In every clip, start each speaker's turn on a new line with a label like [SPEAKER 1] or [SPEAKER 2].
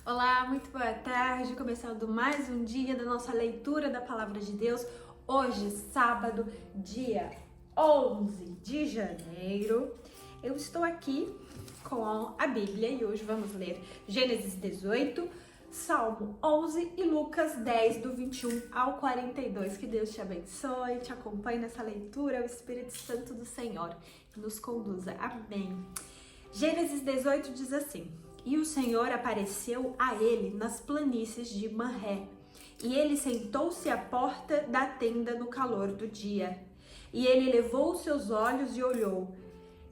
[SPEAKER 1] Olá, muito boa tarde, começando mais um dia da nossa leitura da Palavra de Deus. Hoje, sábado, dia 11 de janeiro, eu estou aqui com a Bíblia e hoje vamos ler Gênesis 18, Salmo 11 e Lucas 10, do 21 ao 42. Que Deus te abençoe, te acompanhe nessa leitura, o Espírito Santo do Senhor nos conduza. Amém. Gênesis 18 diz assim: E o Senhor apareceu a ele nas planícies de Manré, e ele sentou-se à porta da tenda no calor do dia. E ele levou os seus olhos e olhou,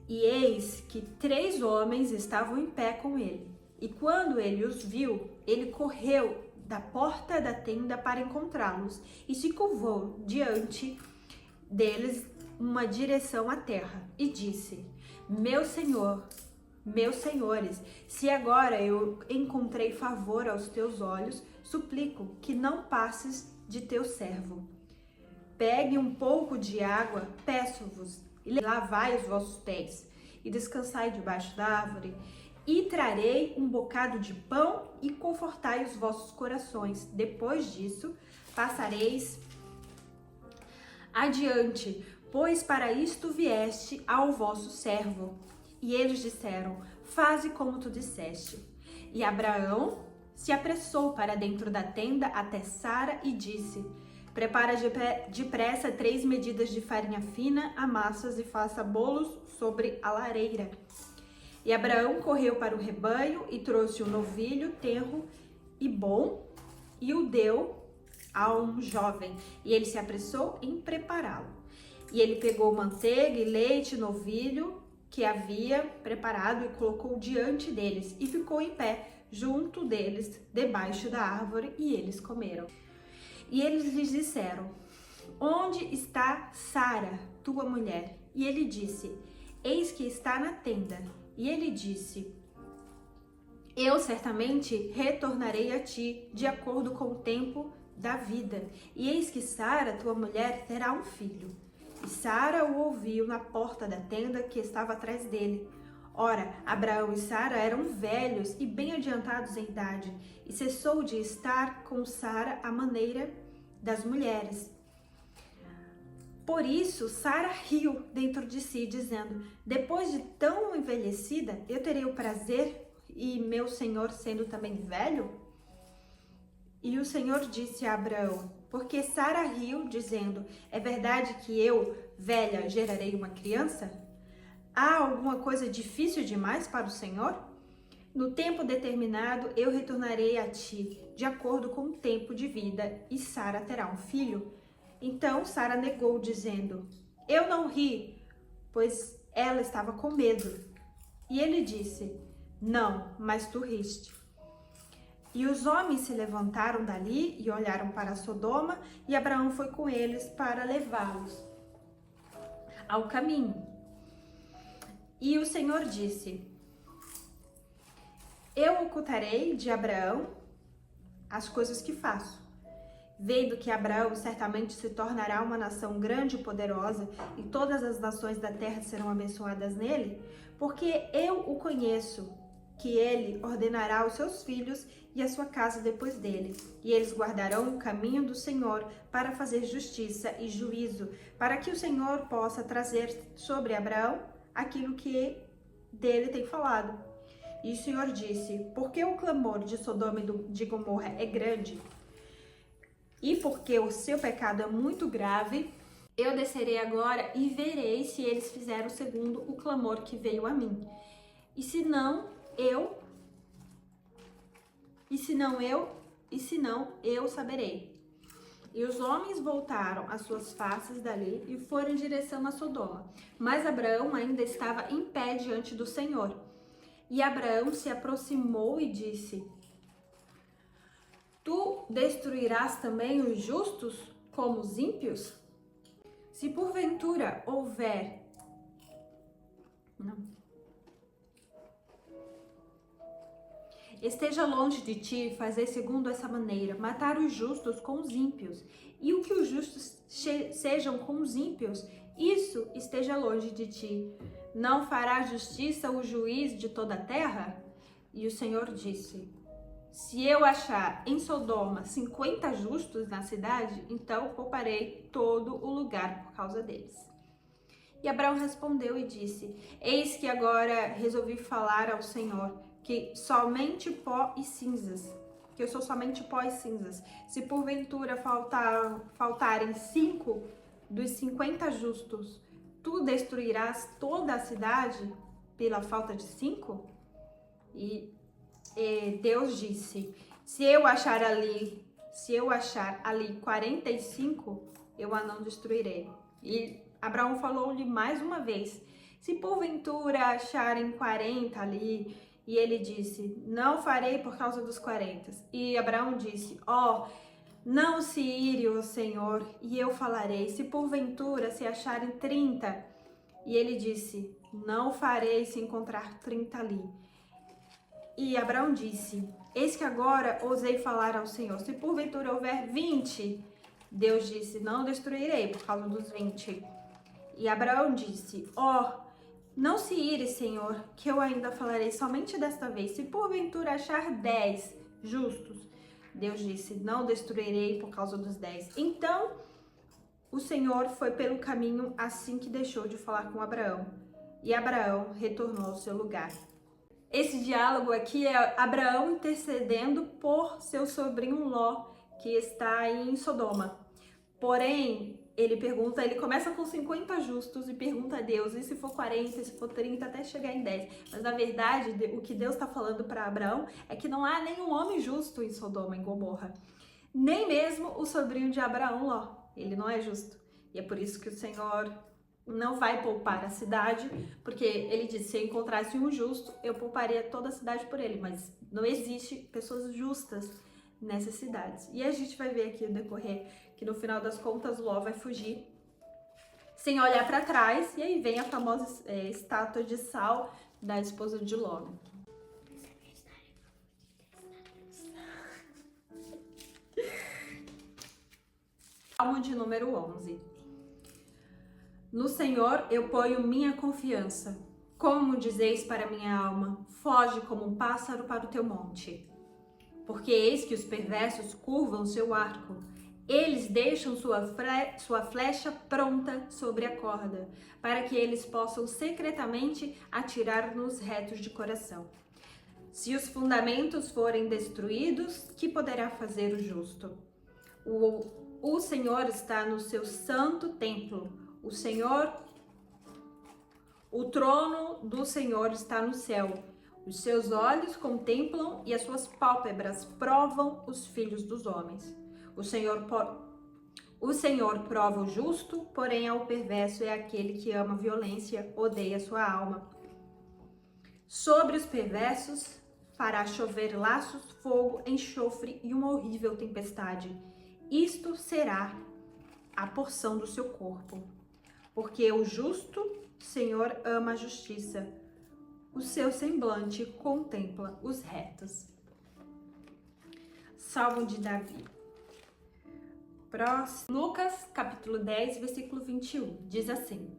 [SPEAKER 1] e eis que 3 homens estavam em pé com ele. E quando ele os viu, ele correu da porta da tenda para encontrá-los, e se curvou diante deles uma direção à terra, e disse: Meu Senhor, meus senhores, se agora eu encontrei favor aos teus olhos, suplico que não passes de teu servo. Pegue um pouco de água, peço-vos, e lavai os vossos pés, e descansai debaixo da árvore, e trarei um bocado de pão, e confortai os vossos corações. Depois disso, passareis adiante, pois para isto vieste ao vosso servo. E eles disseram: Faze como tu disseste. E Abraão se apressou para dentro da tenda até Sara e disse: Prepara depressa 3 medidas de farinha fina, amassa-as e faça bolos sobre a lareira. E Abraão correu para o rebanho e trouxe um novilho tenro e bom e o deu a um jovem. E ele se apressou em prepará-lo. E ele pegou manteiga e leite novilho que havia preparado e colocou diante deles, e ficou em pé junto deles, debaixo da árvore, e eles comeram. E eles lhes disseram: Onde está Sara, tua mulher? E ele disse: Eis que está na tenda. E ele disse: Eu certamente retornarei a ti, de acordo com o tempo da vida. E eis que Sara, tua mulher, terá um filho. E Sara o ouviu na porta da tenda que estava atrás dele. Ora, Abraão e Sara eram velhos e bem adiantados em idade, e cessou de estar com Sara à maneira das mulheres. Por isso, Sara riu dentro de si, dizendo: Depois de tão envelhecida, eu terei o prazer, e meu senhor sendo também velho? E o Senhor disse a Abraão: Porque Sara riu, dizendo: É verdade que eu, velha, gerarei uma criança? Há alguma coisa difícil demais para o Senhor? No tempo determinado eu retornarei a ti, de acordo com o tempo de vida, e Sara terá um filho. Então Sara negou, dizendo: Eu não ri, pois ela estava com medo. E ele disse: Não, mas tu riste. E os homens se levantaram dali e olharam para Sodoma, e Abraão foi com eles para levá-los ao caminho. E o Senhor disse: Eu ocultarei de Abraão as coisas que faço, vendo que Abraão certamente se tornará uma nação grande e poderosa, e todas as nações da terra serão abençoadas nele, porque eu o conheço, que ele ordenará aos seus filhos e a sua casa depois dele. E eles guardarão o caminho do Senhor para fazer justiça e juízo, para que o Senhor possa trazer sobre Abraão aquilo que dele tem falado. E o Senhor disse: Porque o clamor de Sodoma e de Gomorra é grande, e porque o seu pecado é muito grave, eu descerei agora e verei se eles fizeram segundo o clamor que veio a mim. E se não eu saberei. E os homens voltaram as suas faces dali e foram em direção a Sodoma. Mas Abraão ainda estava em pé diante do Senhor. E Abraão se aproximou e disse: Tu destruirás também os justos como os ímpios? Se porventura houver... Não. Esteja longe de ti fazer segundo essa maneira, matar os justos com os ímpios, e o que os justos sejam com os ímpios, isso esteja longe de ti. Não fará justiça o juiz de toda a terra? E o Senhor disse: se eu achar em Sodoma 50 justos na cidade, então pouparei todo o lugar por causa deles. E Abraão respondeu e disse: Eis que agora resolvi falar ao Senhor, que somente pó e cinzas, que eu sou somente pó e cinzas. Se porventura faltarem 5 dos 50 justos, tu destruirás toda a cidade pela falta de 5? E Deus disse: se eu achar ali 45, eu a não destruirei. E Abraão falou-lhe mais uma vez: se porventura acharem 40 ali, e ele disse: não farei por causa dos 40. E Abraão disse: não se ire o Senhor, e eu falarei, se porventura se acharem 30. E ele disse: não farei se encontrar 30 ali. E Abraão disse: eis que agora ousei falar ao Senhor, se porventura houver 20. Deus disse: não destruirei por causa dos 20. E Abraão disse: não se ire, Senhor, que eu ainda falarei somente desta vez, se porventura achar 10 justos. Deus disse: não destruirei por causa dos 10. Então o Senhor foi pelo caminho assim que deixou de falar com Abraão. E Abraão retornou ao seu lugar. Esse diálogo aqui é Abraão intercedendo por seu sobrinho Ló, que está em Sodoma. Porém, ele começa com 50 justos e pergunta a Deus, e se for 40, e se for 30, até chegar em 10. Mas na verdade, o que Deus está falando para Abraão é que não há nenhum homem justo em Sodoma, em Gomorra. Nem mesmo o sobrinho de Abraão, Ló. Ele não é justo. E é por isso que o Senhor não vai poupar a cidade, porque ele disse: se eu encontrasse um justo, eu pouparia toda a cidade por ele. Mas não existe pessoas justas nessas cidades. E a gente vai ver aqui no decorrer que no final das contas Ló vai fugir sem olhar para trás, e aí vem a famosa estátua de sal da esposa de Ló. Salmo de número 11. No Senhor eu ponho minha confiança. Como dizeis para minha alma, foge como um pássaro para o teu monte. Porque eis que os perversos curvam seu arco. Eles deixam sua flecha pronta sobre a corda, para que eles possam secretamente atirar nos retos de coração. Se os fundamentos forem destruídos, que poderá fazer o justo? O Senhor está no seu santo templo. O trono do Senhor está no céu. Os seus olhos contemplam e as suas pálpebras provam os filhos dos homens. O Senhor prova o justo, porém ao perverso é aquele que ama a violência, odeia sua alma. Sobre os perversos fará chover laços, fogo, enxofre e uma horrível tempestade. Isto será a porção do seu corpo. Porque o justo Senhor ama a justiça. O seu semblante contempla os retos. Salmo de Davi. Próximo. Lucas, capítulo 10, versículo 21. Diz assim: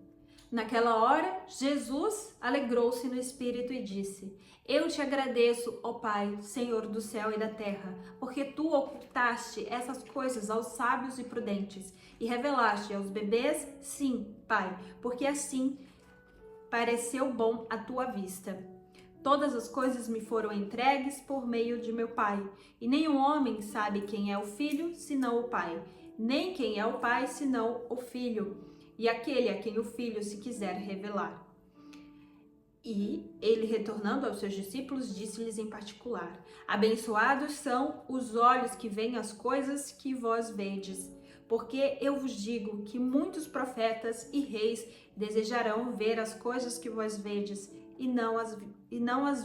[SPEAKER 1] naquela hora, Jesus alegrou-se no espírito e disse: eu te agradeço, ó Pai, Senhor do céu e da terra, porque tu ocultaste essas coisas aos sábios e prudentes e revelaste aos bebês, sim, Pai, porque assim pareceu bom à tua vista. Todas as coisas me foram entregues por meio de meu Pai, e nenhum homem sabe quem é o Filho, senão o Pai, nem quem é o Pai, senão o Filho, e aquele a quem o Filho se quiser revelar. E ele, retornando aos seus discípulos, disse-lhes em particular: abençoados são os olhos que veem as coisas que vós vedes, porque eu vos digo que muitos profetas e reis desejarão ver as coisas que vós vedes e não as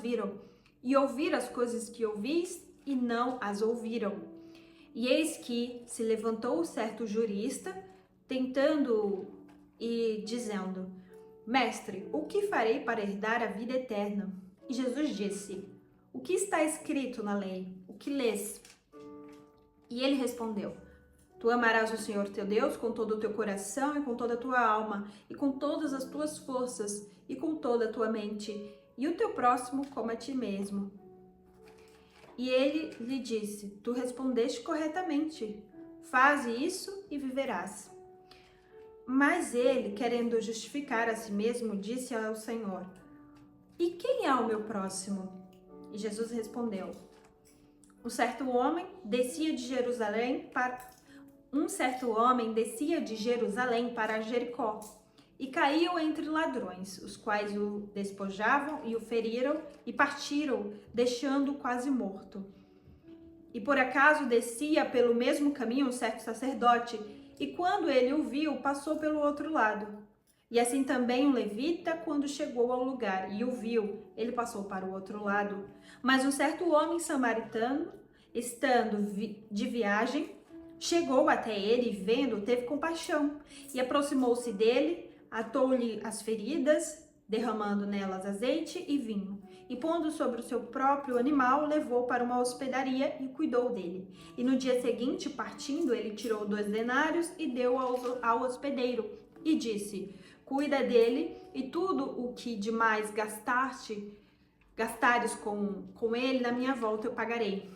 [SPEAKER 1] viram, e ouvir as coisas que ouvis e não as ouviram. E eis que se levantou certo jurista, tentando e dizendo: Mestre, o que farei para herdar a vida eterna? E Jesus disse: o que está escrito na lei? O que lês? E ele respondeu: tu amarás o Senhor teu Deus com todo o teu coração e com toda a tua alma e com todas as tuas forças e com toda a tua mente, e o teu próximo como a ti mesmo. E ele lhe disse: Tu respondeste corretamente. Faze isso e viverás. Mas ele, querendo justificar a si mesmo, disse ao Senhor: E quem é o meu próximo? E Jesus respondeu: Um certo homem descia de Jerusalém para Jericó e caiu entre ladrões, os quais o despojavam e o feriram e partiram, deixando-o quase morto. E por acaso descia pelo mesmo caminho um certo sacerdote, e quando ele o viu, passou pelo outro lado. E assim também um levita, quando chegou ao lugar e o viu, ele passou para o outro lado. Mas um certo homem samaritano, estando de viagem, chegou até ele e vendo, teve compaixão, e aproximou-se dele, atou-lhe as feridas, derramando nelas azeite e vinho, e pondo sobre o seu próprio animal, levou para uma hospedaria e cuidou dele. E no dia seguinte, partindo, ele tirou 2 denários e deu ao hospedeiro, e disse: Cuida dele, e tudo o que demais gastares com ele, na minha volta eu pagarei.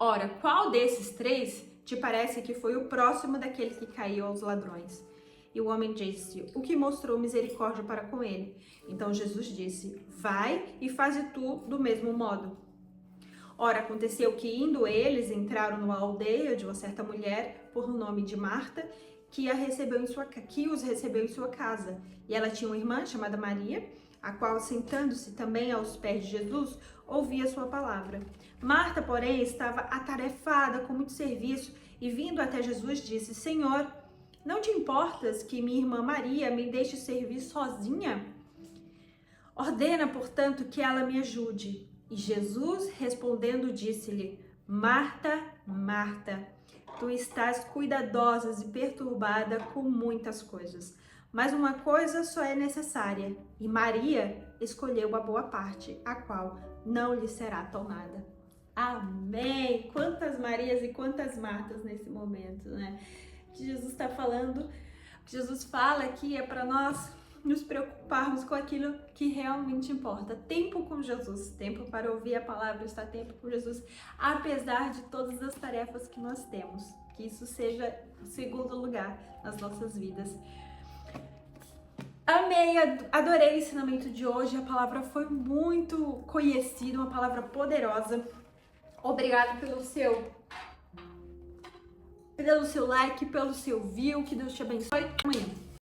[SPEAKER 1] Ora, qual desses 3 te parece que foi o próximo daquele que caiu aos ladrões? E o homem disse: O que mostrou misericórdia para com ele. Então Jesus disse: Vai e faze tu do mesmo modo. Ora, aconteceu que indo eles, entraram numa aldeia de uma certa mulher, por nome de Marta, que os recebeu em sua casa. E ela tinha uma irmã chamada Maria, a qual, sentando-se também aos pés de Jesus, ouvia sua palavra. Marta, porém, estava atarefada com muito serviço e, vindo até Jesus, disse: Senhor, não te importas que minha irmã Maria me deixe servir sozinha? Ordena, portanto, que ela me ajude. E Jesus, respondendo, disse-lhe: Marta, Marta, tu estás cuidadosa e perturbada com muitas coisas, mas uma coisa só é necessária, e Maria escolheu a boa parte, a qual não lhe será tomada. Amém! Quantas Marias e quantas Martas nesse momento, né? Que Jesus está falando, que Jesus fala aqui é para nós nos preocuparmos com aquilo que realmente importa. Tempo com Jesus, tempo para ouvir a palavra, estar tempo com Jesus, apesar de todas as tarefas que nós temos. Que isso seja o segundo lugar nas nossas vidas. Amei, adorei o ensinamento de hoje, a palavra foi muito conhecida, uma palavra poderosa. Obrigado pelo seu like, pelo seu view, que Deus te abençoe. Amanhã.